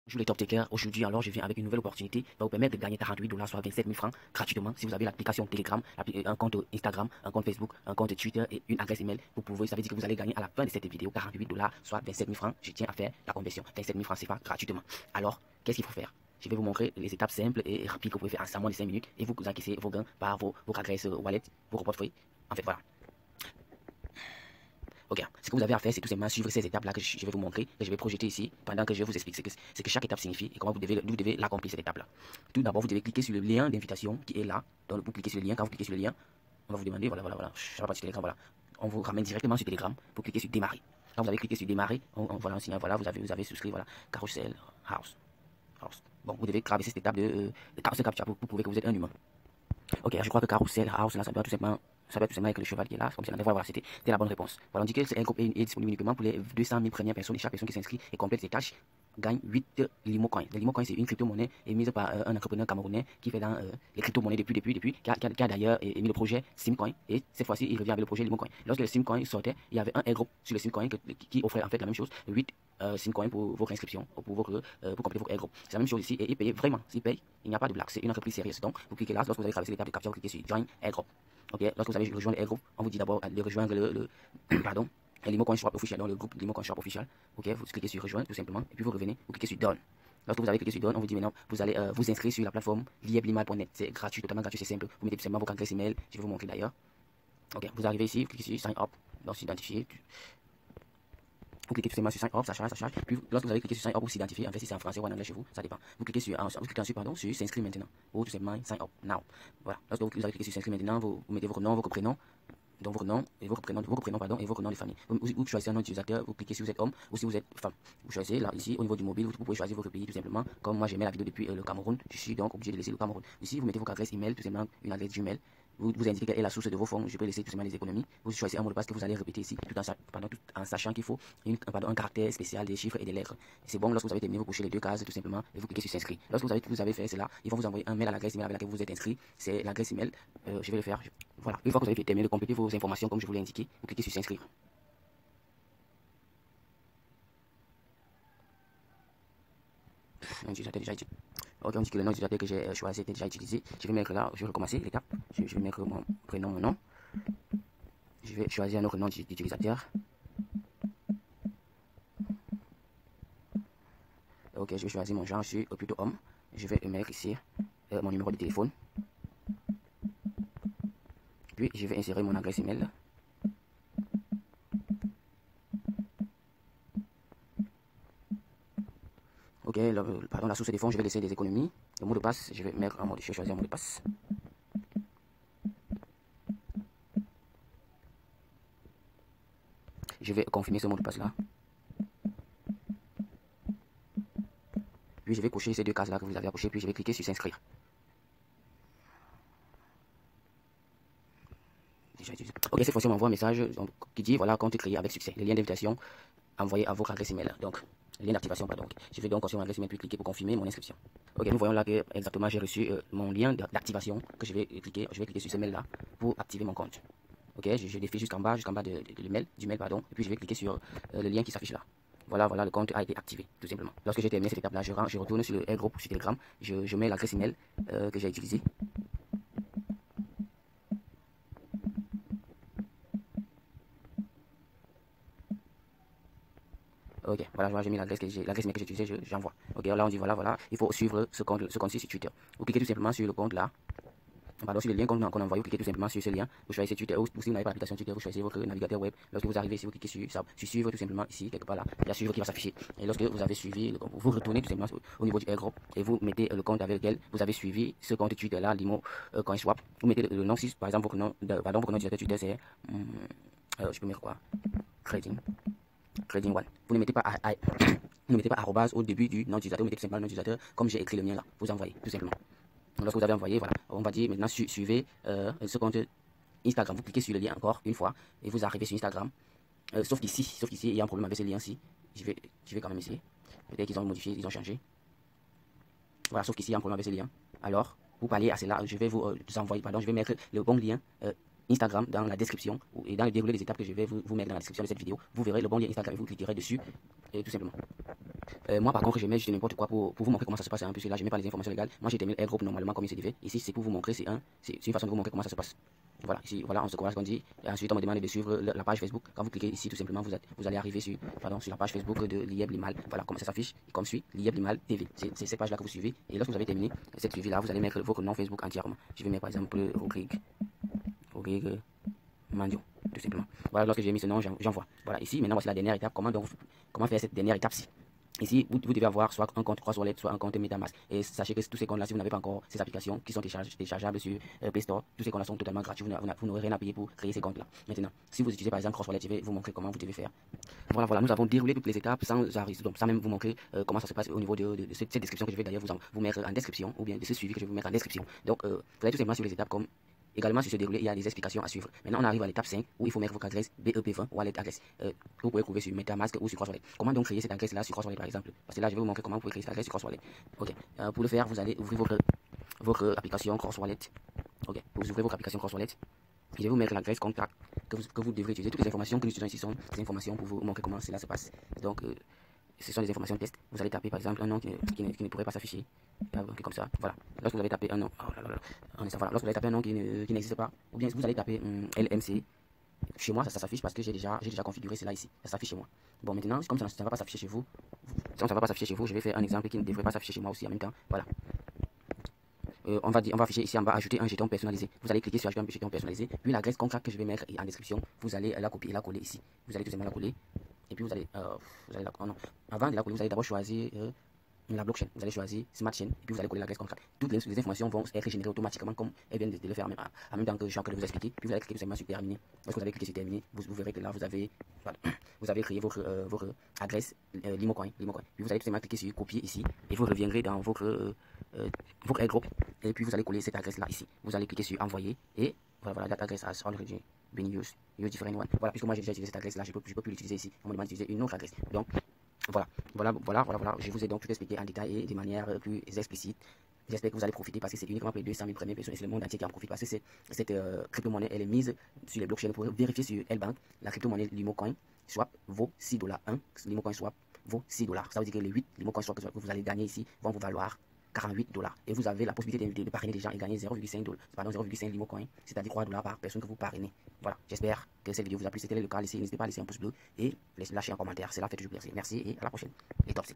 Bonjour les top takers, aujourd'hui alors je viens avec une nouvelle opportunité qui va vous permettre de gagner 48 $, soit 27 000 francs gratuitement si vous avez l'application Telegram, un compte Instagram, un compte Facebook, un compte Twitter et une adresse email. Vous pouvez, ça veut dire que vous allez gagner à la fin de cette vidéo 48 $, soit 27 000 francs. Je tiens à faire la conversion, 27 000 francs CFA gratuitement. Alors, qu'est-ce qu'il faut faire? Je vais vous montrer les étapes simples et rapides que vous pouvez faire en moins de 5 minutes et vous encaissez vos gains par votre adresse wallet, vos portefeuilles. En fait, voilà. Ok, ce que vous avez à faire, c'est tout simplement suivre ces étapes-là que je vais vous montrer, que je vais projeter ici, pendant que je vous explique ce que chaque étape signifie et comment vous devez l'accomplir cette étape-là. Tout d'abord, vous devez cliquer sur le lien d'invitation qui est là. Donc, vous cliquez sur le lien. Quand vous cliquez sur le lien, on va vous demander, voilà, je vais pas sur Telegram, voilà. On vous ramène directement sur Telegram pour cliquer sur démarrer. Quand vous avez cliqué sur démarrer, voilà un signal, voilà, vous avez souscrit, voilà, Carousel House. Bon, vous devez traverser cette étape de Carousel Captcha pour prouver que vous êtes un humain. Ok, je crois que Carousel House, là, ça doit tout simplement avec le cheval qui est là, comme ça. Voilà, c'était la bonne réponse. Voilà, on dit que ce groupe est disponible uniquement pour les 200 000 premières personnes et chaque personne qui s'inscrit et complète ses tâches gagne 8 Limo Coins. Les Limo Coins, c'est une crypto-monnaie émise par un entrepreneur camerounais qui fait dans les crypto-monnaies qui a d'ailleurs émis le projet Simcoin. Et cette fois-ci, il revient avec le projet Limo Coin. Lorsque le Simcoin sortait, il y avait un airdrop sur le Simcoin qui offrait en fait la même chose, 8 Simcoin pour votre inscription, pour compléter votre airdrop. C'est la même chose ici et il paye vraiment. S'il paye, il n'y a pas de blague. C'est une entreprise sérieuse. Donc, vous cliquez là, lorsque vous avez traversé l'étape de capture, vous cliquez sur Join Airdrop. Ok, lorsque vous avez rejoint l'airdrop, on vous dit d'abord de rejoindre pardon, Limo Coin Shop officiel, dans le groupe Limo Coin Shop officiel. Ok, vous cliquez sur rejoindre tout simplement, et puis vous revenez, vous cliquez sur Done. Lorsque vous avez cliqué sur Done, on vous dit maintenant, vous allez vous inscrire sur la plateforme lieblimal.net. C'est gratuit, totalement gratuit, c'est simple. Vous mettez tout simplement votre adresse email, je vais vous montrer d'ailleurs. Ok, vous arrivez ici, vous cliquez sur Sign Up, donc s'identifier. Vous cliquez tout simplement sur Sign Up, ça charge. Puis lorsque vous avez cliqué sur Sign Up ou s'identifier, en fait si c'est en français ou en anglais chez vous, ça dépend. Vous cliquez ensuite sur S'inscrire maintenant, ou tout simplement Sign Up Now. Voilà, lorsque vous avez cliqué sur S'inscrire maintenant, vous mettez votre nom, votre prénom. Donc votre nom et votre prénom, et votre nom de famille. Vous choisissez un nom d'utilisateur, vous cliquez si vous êtes homme ou si vous êtes femme. Vous choisissez là ici au niveau du mobile, vous pouvez choisir votre pays tout simplement. Comme moi j'ai mis la vidéo depuis le Cameroun, je suis donc obligé de laisser le Cameroun. Ici vous mettez votre adresse email, tout simplement une adresse Gmail. Vous indiquez quelle est la source de vos fonds. Je peux laisser tout simplement les économies. Vous choisissez un mot de passe que vous allez répéter ici, tout en sachant qu'il faut un caractère spécial des chiffres et des lettres. C'est bon, lorsque vous avez terminé, vous cochez les deux cases tout simplement et vous cliquez sur s'inscrire. Lorsque vous avez fait cela, ils vont vous envoyer un mail à l'adresse email avec laquelle vous êtes inscrit. C'est l'adresse email. Je vais le faire. Voilà. Une fois que vous avez terminé de compléter vos informations comme je vous l'ai indiqué, vous cliquez sur s'inscrire. Un utilisateur déjà utilisé. Ok, on dit que le nom d'utilisateur que j'ai choisi était déjà utilisé. Je vais mettre là, je vais recommencer l'étape. Je vais mettre mon prénom, mon nom. Je vais choisir un autre nom d'utilisateur. Ok, je vais choisir mon genre, je suis plutôt homme. Je vais mettre ici mon numéro de téléphone. Puis je vais insérer mon adresse email. Ok, la source des fonds, je vais laisser des économies. Le mot de passe, je vais choisir un mot de passe. Je vais confirmer ce mot de passe là. Puis je vais cocher ces deux cases là que vous avez à cocher, puis je vais cliquer sur s'inscrire. Ok, cette fois-ci on m'envoie un message qui dit voilà, compte créé avec succès. Le lien d'invitation envoyé à votre adresse email. Donc, le lien d'activation, pardon. Je vais donc confirmer mon adresse email puis cliquer pour confirmer mon inscription. Ok, nous voyons là que exactement j'ai reçu mon lien d'activation que je vais cliquer. Je vais cliquer sur ce mail là pour activer mon compte. Ok, je défile jusqu'en bas du mail, pardon. Et puis je vais cliquer sur le lien qui s'affiche là. Voilà, le compte a été activé, tout simplement. Lorsque j'ai terminé cette étape là, je retourne sur le airdrop sur Telegram. Je mets l'adresse email que j'ai utilisée. Ok, voilà, j'ai mis l'adresse mail que j'ai utilisée, j'envoie. Ok, là on dit voilà, il faut suivre ce compte-ci sur Twitter. Vous cliquez tout simplement sur le compte là. Pardon, sur le lien qu'on envoie, vous cliquez tout simplement sur ce lien. Vous choisissez Twitter ou si vous n'avez pas l'application Twitter, vous choisissez votre navigateur web. Lorsque vous arrivez ici, vous cliquez sur suivre tout simplement ici, quelque part là. Il y a suivre qui va s'afficher. Et lorsque vous avez suivi, vous retournez tout simplement au niveau du airdrop et vous mettez le compte avec lequel vous avez suivi ce compte Twitter là, Limo Coin Swap. Vous mettez le nom, si par exemple votre nom d'utilisateur Twitter c'est, je peux mettre quoi? Trading One. Vous ne mettez pas arrobase au début du nom d'utilisateur, vous mettez tout simplement le nom d'utilisateur comme j'ai écrit le mien là. Vous envoyez tout simplement. Lorsque vous avez envoyé, voilà, on va dire maintenant suivez ce compte Instagram. Vous cliquez sur le lien encore une fois et vous arrivez sur Instagram. Sauf qu'ici, il y a un problème avec ce lien-ci. Je vais quand même essayer. Peut-être qu'ils ont modifié, ils ont changé. Voilà, sauf qu'ici, il y a un problème avec ce lien. Alors, vous parlez à cela, je vais vous envoyer, pardon, je vais mettre le bon lien Instagram dans la description et dans le déroulé des étapes que je vais vous mettre dans la description de cette vidéo. Vous verrez le bon lien Instagram et vous cliquerez dessus et tout simplement. Moi, par contre, je mets juste n'importe quoi pour vous montrer comment ça se passe, hein, puisque là, je mets pas les informations légales. Moi, j'ai terminé airdrop normalement comme il se devait. Ici, c'est pour vous montrer, c'est une façon de vous montrer comment ça se passe. Voilà, ici, voilà, on se croit ce qu'on dit. Et ensuite, on me demande de suivre la page Facebook. Quand vous cliquez ici, tout simplement, vous allez arriver sur la page Facebook de Lieb Limal. Voilà, comment ça s'affiche, comme suit, Lieb Limal TV. C'est cette page-là que vous suivez. Et lorsque vous avez terminé cette suivi-là, vous allez mettre votre nom Facebook entièrement. Je vais mettre par exemple Rodrigue Mandio, tout simplement. Voilà, lorsque j'ai mis ce nom, j'envoie. Voilà, ici, maintenant, voici la dernière étape. Comment faire cette dernière étape-ci? Ici, vous devez avoir soit un compte CrossWallet, soit un compte MetaMask. Et sachez que tous ces comptes-là, si vous n'avez pas encore ces applications qui sont téléchargeables sur Play Store, tous ces comptes-là sont totalement gratuits. Vous n'aurez rien à payer pour créer ces comptes-là. Maintenant, si vous utilisez par exemple CrossWallet, je vais vous montrer comment vous devez faire. Voilà, nous avons déroulé toutes les étapes sans même vous montrer comment ça se passe au niveau de cette description que je vais d'ailleurs vous mettre en description, ou bien de ce suivi que je vais vous mettre en description. Donc, vous allez tout simplement sur les étapes comme. Également, sur ce déroulé, il y a des explications à suivre. Maintenant, on arrive à l'étape 5 où il faut mettre votre adresse BEP20 wallet adresse que vous pouvez trouver sur MetaMask ou sur CrossWallet. Comment donc créer cette adresse-là sur CrossWallet par exemple? Parce que là, je vais vous montrer comment vous pouvez créer cette adresse sur CrossWallet. Ok. Pour le faire, vous allez ouvrir votre application CrossWallet. Ok. Vous ouvrez votre application CrossWallet. Je vais vous mettre l'adresse contact que vous devrez utiliser. Toutes les informations que nous utilisons ici sont des informations pour vous montrer comment cela se passe. Donc, ce sont des informations de test. Vous allez taper par exemple un nom qui ne pourrait pas s'afficher. Comme ça, voilà. Lorsque vous avez tapé un nom, voilà. Lorsque vous avez tapé un nom qui n'existe pas, ou bien vous allez taper LMC. Chez moi, ça s'affiche parce que j'ai déjà configuré cela ici. Ça s'affiche chez moi. Bon, maintenant, comme ça ne va pas s'afficher chez vous, je vais faire un exemple qui ne devrait pas s'afficher chez moi aussi en même temps. Voilà. On va afficher ici en bas, ajouter un jeton personnalisé. Vous allez cliquer sur ajouter un jeton personnalisé. Puis l'adresse contract que je vais mettre en description, vous allez la copier et la coller ici. Vous allez tout simplement la coller. Et puis vous allez avant de la coller, vous allez d'abord choisir la blockchain. Vous allez choisir Smart Chain et puis vous allez coller l'adresse contract. Toutes les informations vont être générées automatiquement comme elles viennent de le faire en même temps que je suis en train de vous expliquer. Puis vous allez cliquer tout simplement sur terminer. Lorsque vous avez cliqué sur terminer, vous verrez que là vous avez créé votre adresse Limocoin. Puis vous allez tout simplement cliquer sur copier ici et vous reviendrez dans votre airdrop et puis vous allez coller cette adresse là ici. Vous allez cliquer sur envoyer et voilà, that adresse has already been used different one. Voilà, puisque moi j'ai déjà utilisé cette adresse là, je peux plus l'utiliser ici. On me demande d'utiliser une autre adresse. Donc voilà. Je vous ai donc tout expliqué en détail et de manière plus explicite. J'espère que vous allez profiter parce que c'est uniquement pour les 200 000 premières personnes et c'est le monde entier qui en profite parce que cette crypto-monnaie elle est mise sur les blockchains pour vérifier sur L-Bank. La crypto-monnaie Limocoin Swap vaut $6. Limocoin Swap vaut $6. Ça veut dire que les 8 Limocoin Swap que vous allez gagner ici vont vous valoir $48. Et vous avez la possibilité de parrainer des gens et gagner 0,5 Limocoin, c'est-à-dire $3 par personne que vous parrainez. Voilà, j'espère que cette vidéo vous a plu. C'était le cas, n'hésitez pas à laisser un pouce bleu et lâcher un commentaire. C'est là fait toujours plaisir. Merci et à la prochaine. Les top, c'est